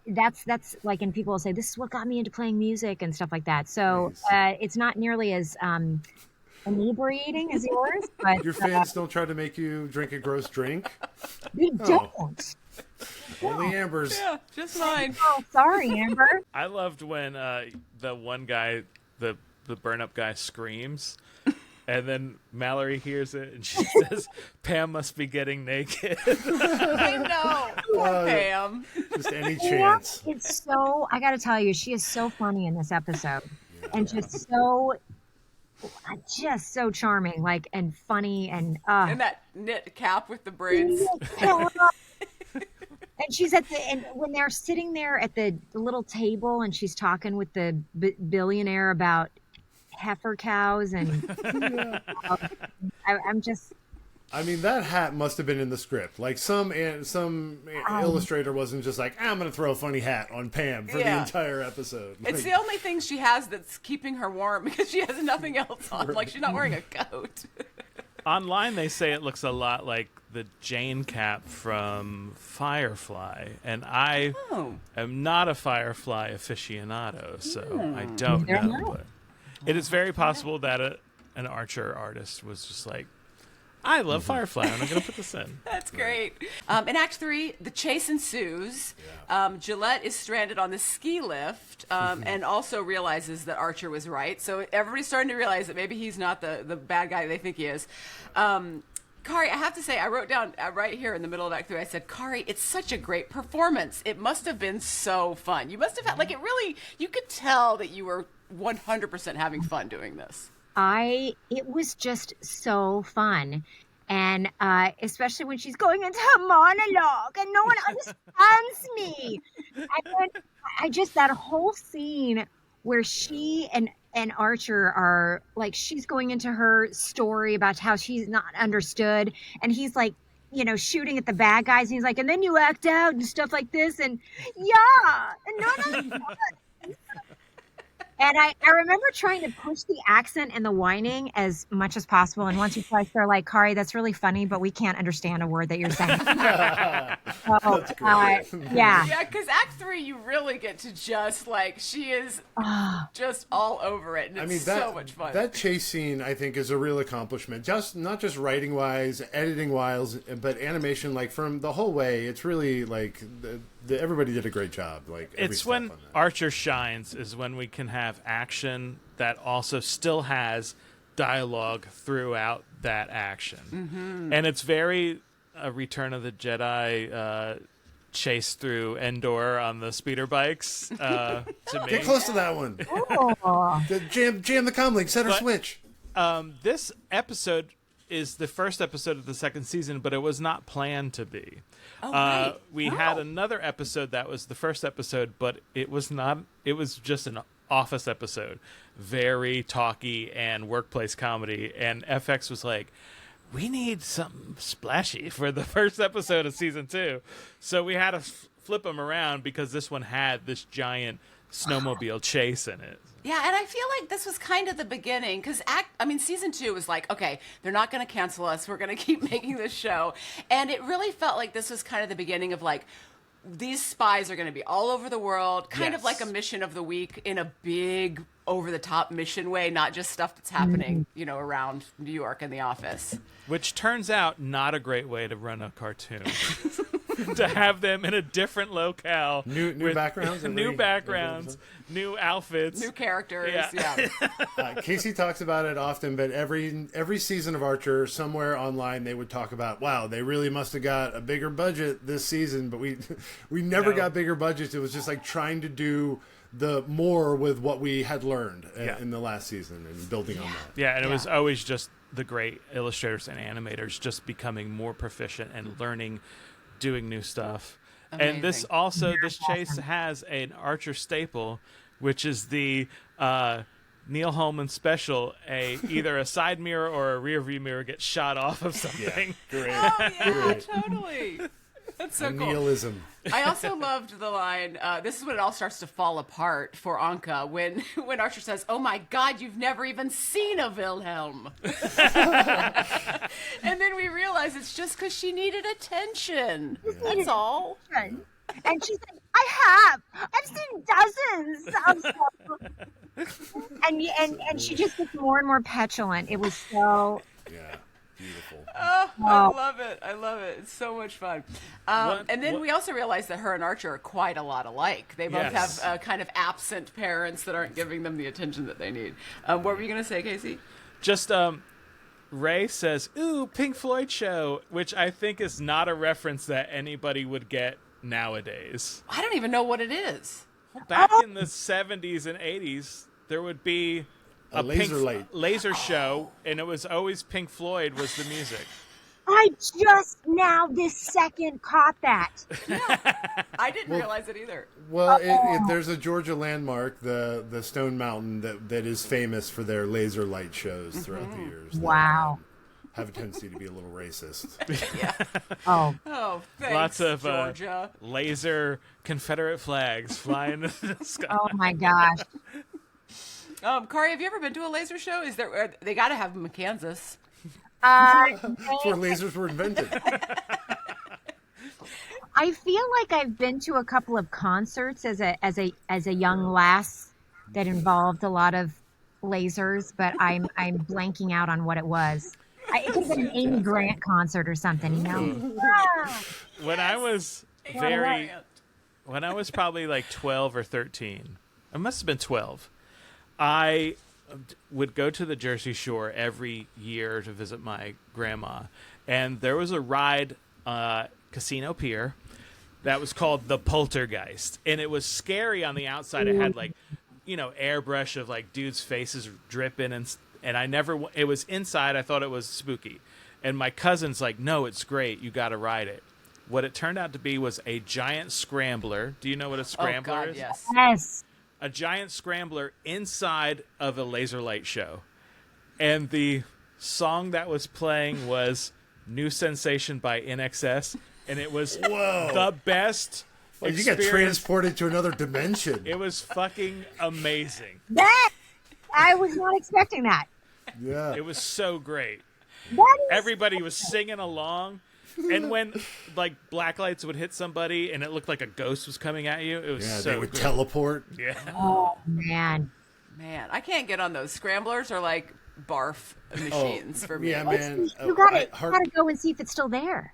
that's like, and people will say, "This is what got me into playing music," and stuff like that. So it's not nearly as inebriating as yours, but Your fans don't try to make you drink a gross drink? we don't. Only Amber's. Yeah, just mine. Oh, sorry, Amber. I loved when the one guy, the burn-up guy, screams, and then Mallory hears it, and she says, "Pam must be getting naked." I know. Poor Pam. Just any chance. It's so, I gotta tell you, she is so funny in this episode. And just so charming, like, and funny, and And that knit cap with the braids. and she's and when they're sitting there at the little table and she's talking with the billionaire about heifer cows and I'm just, I mean, that hat must have been in the script. Like some illustrator wasn't just like, "I'm going to throw a funny hat on Pam for the Yeah. entire episode." It's the only thing she has that's keeping her warm because she has nothing else on. Like, she's not wearing a coat. Online, they say it looks a lot like the Jane cap from Firefly, and I am not a Firefly aficionado, so I don't Neither am know. I. But it is very possible that an Archer artist was just like, "I love Firefly, and I'm going to put this in." That's great. In Act 3, the chase ensues. Gillette is stranded on the ski lift and also realizes that Archer was right. So everybody's starting to realize that maybe he's not the bad guy they think he is. Kari, I have to say, I wrote down right here in the middle of Act 3, I said, "Kari, it's such a great performance. It must have been so fun. You must have had, like, it really, you could tell that you were 100% having fun doing this. It was just so fun. And especially when she's going into her monologue and no one understands me. And then that whole scene where she and Archer are like, she's going into her story about how she's not understood. And he's like, shooting at the bad guys. And he's like, and then you act out and stuff like this. And and no. And I remember trying to push the accent and the whining as much as possible. And once or twice, they're like, Kari, that's really funny, but we can't understand a word that you're saying. Yeah, because Act 3, you really get to just, like, she is just all over it. And it's so much fun. That chase scene, I think, is a real accomplishment. Not just writing-wise, editing-wise, but animation, like, from the whole way. It's really, like... everybody did a great job. Like it's when Archer shines is when we can have action that also still has dialogue throughout that action, and it's very Return of the Jedi chase through Endor on the speeder bikes. To me, get close to that one. Jam the comlink, set her switch. This episode is the first episode of the second season, but it was not planned to be. We had another episode that was the first episode, but it was not. It was just an office episode, very talky and workplace comedy. And FX was like, "We need something splashy for the first episode of season 2," so we had to flip them around because this one had this giant snowmobile chase in it. Yeah, and I feel like this was kind of the beginning, because season 2 was like, okay, they're not going to cancel us. We're going to keep making this show. And it really felt like this was kind of the beginning of, like, these spies are going to be all over the world, kind of like a mission of the week in a big, over-the-top mission way, not just stuff that's happening, around New York in the office. Which turns out not a great way to run a cartoon. To have them in a different locale. New backgrounds? New backgrounds, new outfits. New characters, Casey talks about it often, but every season of Archer, somewhere online, they would talk about, wow, they really must have got a bigger budget this season, but we never got bigger budgets. It was just like trying to do the more with what we had learned in the last season and building on that. Yeah, and it was always just the great illustrators and animators just becoming more proficient and learning, doing new stuff. Amazing. And this chase has an Archer staple, which is the Neil Holman special, either a side mirror or a rear view mirror gets shot off of something. Yeah, great. Oh, yeah, great. Totally. That's so cool. Nihilism. I also loved the line, this is when it all starts to fall apart for Anke, when Archer says, oh my God, you've never even seen a Wilhelm. And then we realize it's just because she needed attention. Yeah. That's all. And she's like, I have. I've seen dozens of them. And she just gets more and more petulant. It was so... Yeah. Beautiful. Oh, I love it. I love it. It's so much fun. And then we also realized that her and Archer are quite a lot alike. They both have kind of absent parents that aren't giving them the attention that they need. What were you going to say, Casey? Just, Ray says, ooh, Pink Floyd show, which I think is not a reference that anybody would get nowadays. I don't even know what it is. Well, back in the 70s and 80s, there would be... a laser show, and it was always Pink Floyd was the music. I just now this second caught that. Yeah. I didn't realize it either. Well, there's a Georgia landmark, the Stone Mountain, that is famous for their laser light shows throughout the years. Wow. Have a tendency to be a little racist. Yeah. Oh, thanks, lots of Georgia. Laser Confederate flags flying in the sky. Oh my gosh. Kari, have you ever been to a laser show? They got to have them in Kansas. That's where lasers were invented. I feel like I've been to a couple of concerts as a young lass that involved a lot of lasers, but I'm blanking out on what it was. It could have been an Amy Grant concert or something, you know. When I was probably like 12 or 13, I must have been 12. I would go to the Jersey Shore every year to visit my grandma, and there was a ride, Casino Pier, that was called the Poltergeist, and it was scary on the outside. It had like airbrush of like dudes' faces dripping and I never. It was inside. I thought it was spooky, and my cousin's like, "No, it's great. You got to ride it." What it turned out to be was a giant scrambler. Do you know what a scrambler God, is? yes. Yes. A giant scrambler inside of a laser light show. And the song that was playing was New Sensation by NXS, and it was the best Like you got experience. transported to another dimension. It was fucking amazing. I was not expecting that. Yeah. It was so great. That is Everybody was singing along. And when like black lights would hit somebody and it looked like a ghost was coming at you, it was Yeah, so they would good. teleport. Yeah. Oh man. Man, I can't get on those. Scramblers are like barf machines for me. Yeah, man. You gotta go and see if it's still there.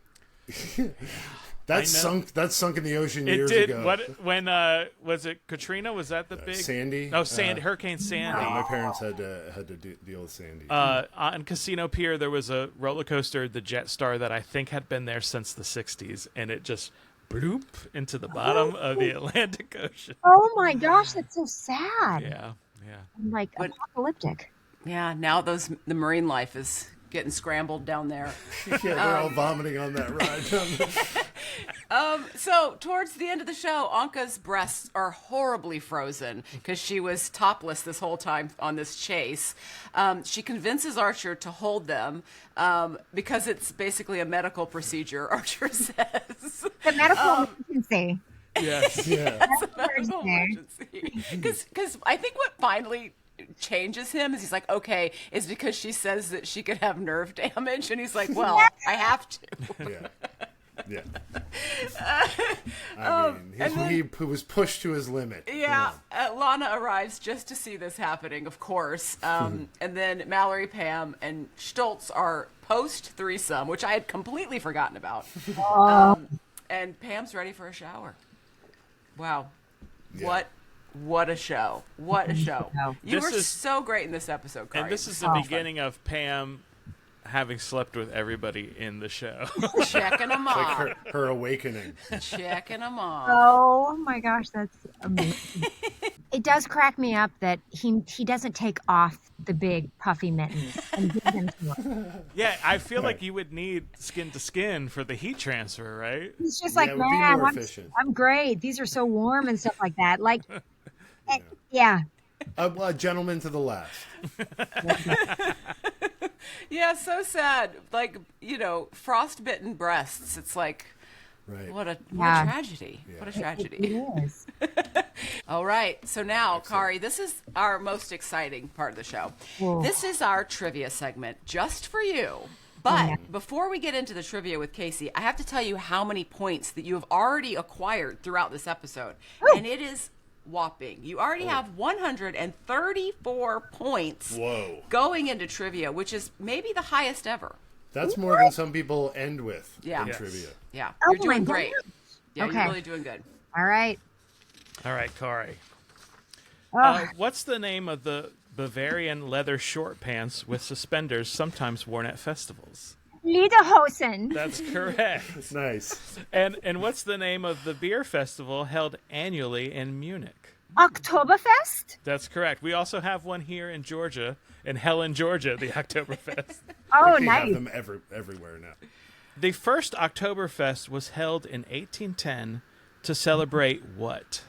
That's I know. sunk in the ocean It years did. ago. When was it Katrina? Was that the big Sandy? Oh, Hurricane Sandy. My parents had to deal with Sandy. On Casino Pier, there was a roller coaster, the Jetstar, that I think had been there since the '60s, and it just bloop into the bottom of the Atlantic Ocean. Oh my gosh, that's so sad. Yeah. Like apocalyptic. Yeah, now the marine life is getting scrambled down there. Yeah, they're all vomiting on that ride. So towards the end of the show, Anke's breasts are horribly frozen because she was topless this whole time on this chase. She convinces Archer to hold them because it's basically a medical procedure, Archer says. The medical emergency. Yes. Yeah. Medical emergency. Because I think what finally changes him is he's like, okay, is because she says that she could have nerve damage, and he's like, well, I have to. Yeah. I mean, he was pushed to his limit. Yeah, Lana arrives just to see this happening, of course. And then Mallory, Pam, and Schlotz are post-threesome, which I had completely forgotten about. And Pam's ready for a shower. Wow. Yeah. What a show. What a show. You This were is- so great in this episode, Kari. And this is the beginning of Pam having slept with everybody in the show. Checking them Like off. her awakening. Checking them off. Oh my gosh, that's amazing. It does crack me up that he doesn't take off the big puffy mittens and give them to her. Yeah, I feel like you would need skin to skin for the heat transfer, right? He's just Yeah, like, it would be man, more efficient. I'm great. These are so warm and stuff like that. Like, yeah. A gentleman to the last. Yeah, so sad. Like, frostbitten breasts. It's like, Right. what a Yeah. tragedy. What a tragedy. It is. All right. So now, Kari, this is our most exciting part of the show. Whoa. This is our trivia segment just for you. But before we get into the trivia with Casey, I have to tell you how many points that you have already acquired throughout this episode. And it is whopping. You already have 134 points Whoa. going into trivia, which is maybe the highest ever. That's more than some people end with Yeah. in Yes. trivia. Yeah. Oh You're doing my great. goodness. Yeah, Okay. you're really doing good. All right. All right, Kari. Oh, What's the name of the Bavarian leather short pants with suspenders sometimes worn at festivals? Lederhosen. That's correct. It's nice. And what's the name of the beer festival held annually in Munich? Oktoberfest. That's correct. We also have one here in Georgia, in Helen, Georgia, the Oktoberfest. Oh, They have nice. them everywhere now. The first Oktoberfest was held in 1810 to celebrate what?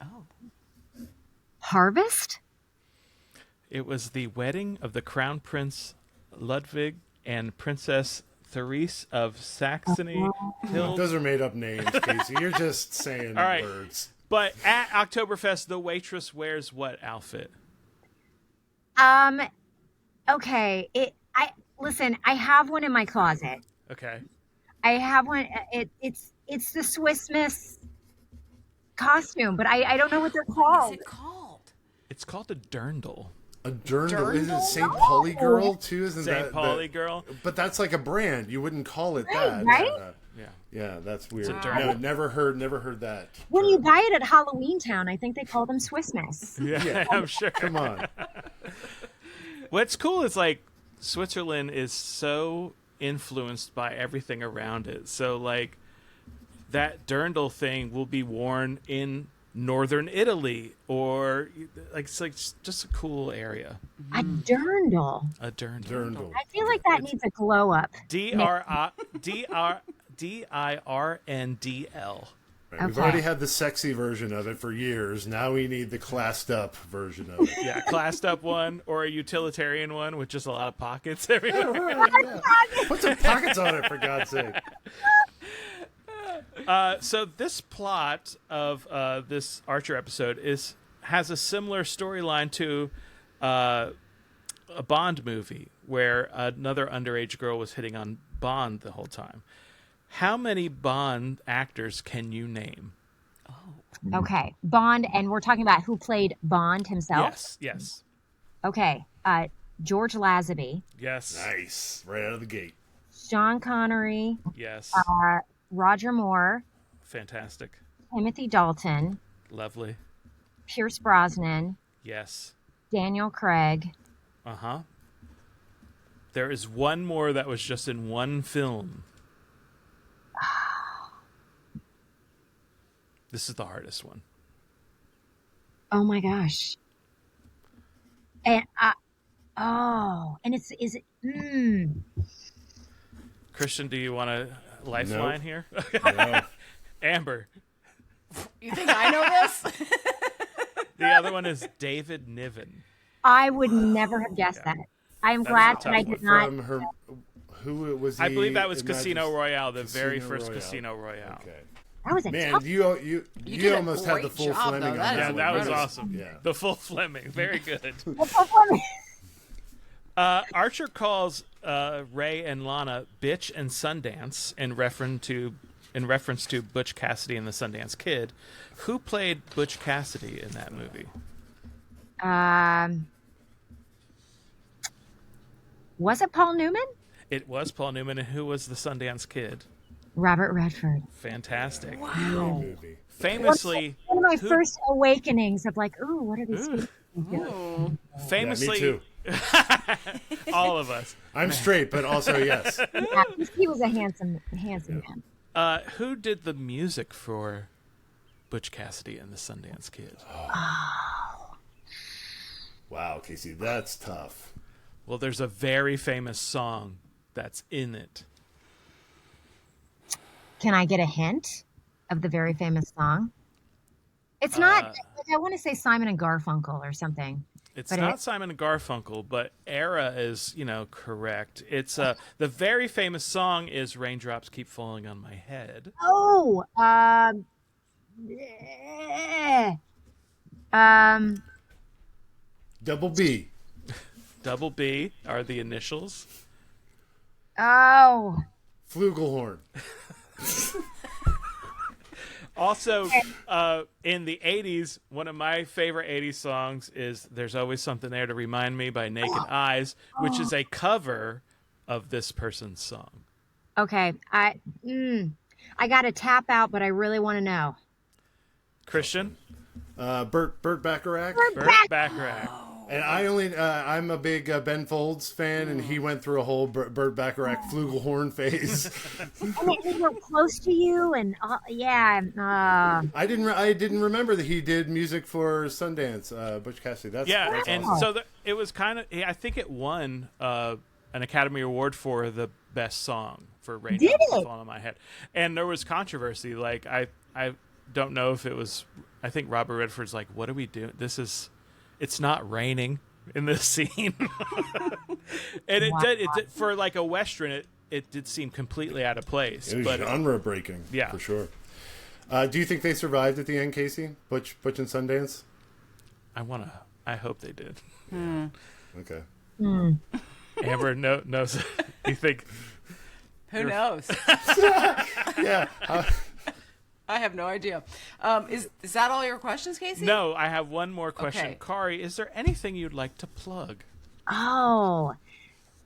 Oh. Harvest. It was the wedding of the Crown Prince Ludwig and Princess Therese of Saxony. Those are made up names, Casey. You're just saying All right. words. But at Oktoberfest, the waitress wears what outfit? Okay. Listen. I have one in my closet. Okay. I have one. It's the Swiss Miss costume, but I don't know what they're What's called. it called? It's called a dirndl. A dirndl. Isn't it Dirndl? St. Pauli girl too? Isn't St. that Pauli girl. But that's like a brand. You wouldn't call it that. right? Yeah. Yeah, that's weird. a dirndl. No, never heard that. When you buy it at Halloween Town, I think they call them Swiss Miss. Yeah, I'm sure. Come on. What's cool is like Switzerland is so influenced by everything around it. So like that dirndl thing will be worn in Northern Italy, or like it's like just a cool area. A dirndl. A dirndl. Dirndl. I feel like that needs a glow up. dirndl. Right, we've Okay. already had the sexy version of it for years. Now we need the classed up version of it. Yeah, classed up one or a utilitarian one with just a lot of pockets everywhere. Put some pockets on it, for God's sake. So this plot of this Archer episode has a similar storyline to a Bond movie where another underage girl was hitting on Bond the whole time. How many Bond actors can you name? Okay. Bond, and we're talking about who played Bond himself? Yes. Okay. George Lazenby, Yes. Nice. Right out of the gate. Sean Connery, Yes. Roger Moore, Fantastic. Timothy Dalton, Lovely. Pierce Brosnan, Yes. Daniel Craig. Uh-huh. There is one more that was just in one film. This is the hardest one. Oh my gosh. And and is it Christian, do you want a lifeline here? No. Amber. You think I know this? The other one is David Niven. I would never have guessed that. I am glad a that I tough did not. From her, who was I he believe that was in Casino Majesty? Royale, the very Casino first Royale. Casino Royale. Okay. That was a Man, tough. you did a almost had the great full job, Fleming though. on That that is Yeah, one. that was incredible. awesome. Yeah. The full Fleming. Very good. Archer calls Ray and Lana bitch and Sundance in reference to Butch Cassidy and the Sundance Kid. Who played Butch Cassidy in that movie? Was it Paul Newman? It was Paul Newman, and who was the Sundance Kid? Robert Redford. Fantastic. Movie. Famously, One of my who- first awakenings of like, ooh, what are these people doing? famously, Yeah, me too. all of us. I'm straight, but also yes. Yeah, he was a handsome man. Who did the music for Butch Cassidy and the Sundance Kid? Wow, Casey, that's tough. Well, there's a very famous song that's in it. Can I get a hint of the very famous song? It's not. I want to say Simon and Garfunkel or something. It's But not Simon and Garfunkel, but era is, correct. It's the very famous song is "Raindrops Keep Falling on My Head." Oh, Double B. Double B are the initials. oh, Flugelhorn. Also, in the 80s, one of my favorite 80s songs is There's Always Something There to Remind Me by Naked Eyes, which is a cover of this person's song. okay. I got to tap out, but I really want to know. Christian? Burt Bacharach. Burt Bacharach. And I'm a big Ben Folds fan, and he went through a whole Burt Bacharach Flugelhorn phase. And they were close to you, and yeah. I didn't remember that he did music for Sundance, Butch Cassidy. That's And awesome. so it was kind of, I think it won an Academy Award for the best song for Raindrops Keep Falling on My Head. And there was controversy. Like, I don't know if it was, I think Robert Redford's like, what are we doing? It's not raining in this scene. And it did, for like a Western, it did seem completely out of place. It was genre breaking, Yeah. for sure. Do you think they survived at the end, Casey? Butch and Sundance? I hope they did. Okay. Amber knows. You think? Who knows? Yeah. I have no idea. Is that all your questions, Casey? No, I have one more question. Okay. Kari, is there anything you'd like to plug? Oh,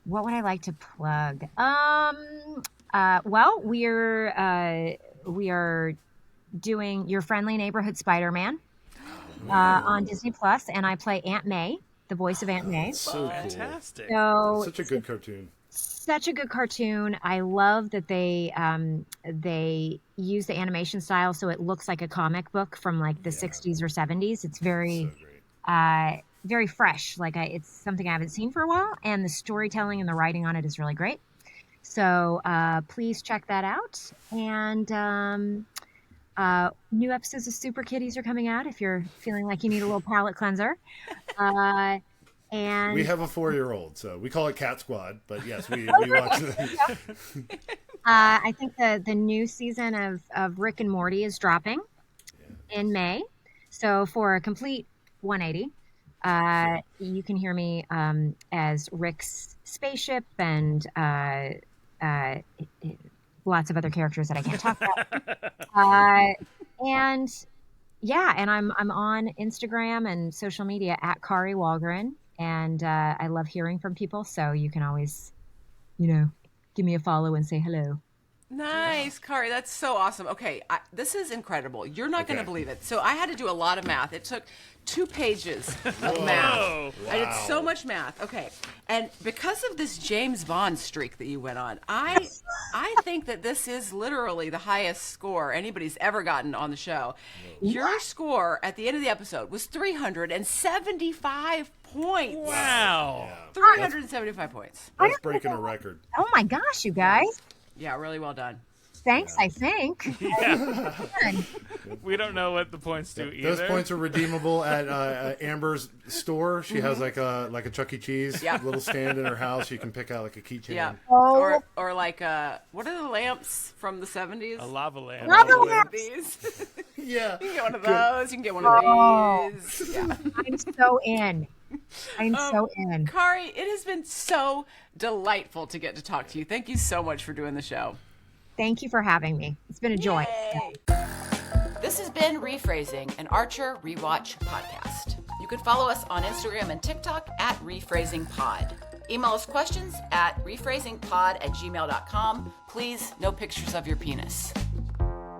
what would I like to plug? Well, we are doing Your Friendly Neighborhood Spider-Man on Disney Plus, and I play Aunt May, the voice of Aunt May. So Fantastic. cool. So Such a good cartoon. such a good cartoon. I love that they use the animation style so it looks like a comic book from like the 60s or 70s. It's very So great. very fresh. Like it's something I haven't seen for a while, and the storytelling and the writing on it is really great. So please check that out. And new episodes of Super Kitties are coming out if you're feeling like you need a little palate cleanser. And We have a 4-year-old, so we call it Cat Squad. But yes, we watch it. I think the new season of Rick and Morty is dropping in May. So for a complete 180, you can hear me as Rick's spaceship and lots of other characters that I can't talk about. And yeah, and I'm on Instagram and social media at Kari Wahlgren, and I love hearing from people. So you can always, give me a follow and say hello. Nice, Kari. That's so awesome. Okay, this is incredible. You're not going to believe it. So I had to do a lot of math. It took 2 pages of math. I did so much math. Okay, and because of this James Bond streak that you went on, I think that this is literally the highest score anybody's ever gotten on the show. Your score at the end of the episode was 375 points. Wow. 375 points. That's breaking a record. Oh my gosh, you guys. Yeah, really well done. Thanks, I think. We don't know what the points do either. Those points are redeemable at Amber's store. She has like a Chuck E. Cheese little stand in her house. You can pick out like a keychain. Yeah. Oh. Or like what are the lamps from the 70s? A lava lamp. Lava lamp. These. Yeah. You can get one of those. You can get one of these. Yeah. I'm so in. So in. Kari, it has been so delightful to get to talk to you. Thank you so much for doing the show. Thank you for having me. It's been a joy. Yay. This has been Rephrasing, an Archer Rewatch podcast. You can follow us on Instagram and TikTok at RePhrasingPod. Email us questions at rephrasingpod@gmail.com. Please, no pictures of your penis.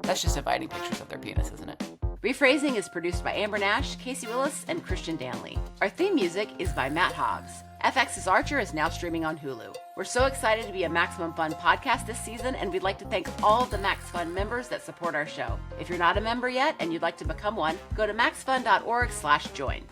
That's just inviting pictures of their penis, isn't it? Rephrasing is produced by Amber Nash, Casey Willis, and Christian Danley. Our theme music is by Matt Hoggs. FX's Archer is now streaming on Hulu. We're so excited to be a Maximum Fun podcast this season, and we'd like to thank all of the Max Fun members that support our show. If you're not a member yet and you'd like to become one, go to maxfun.org/join.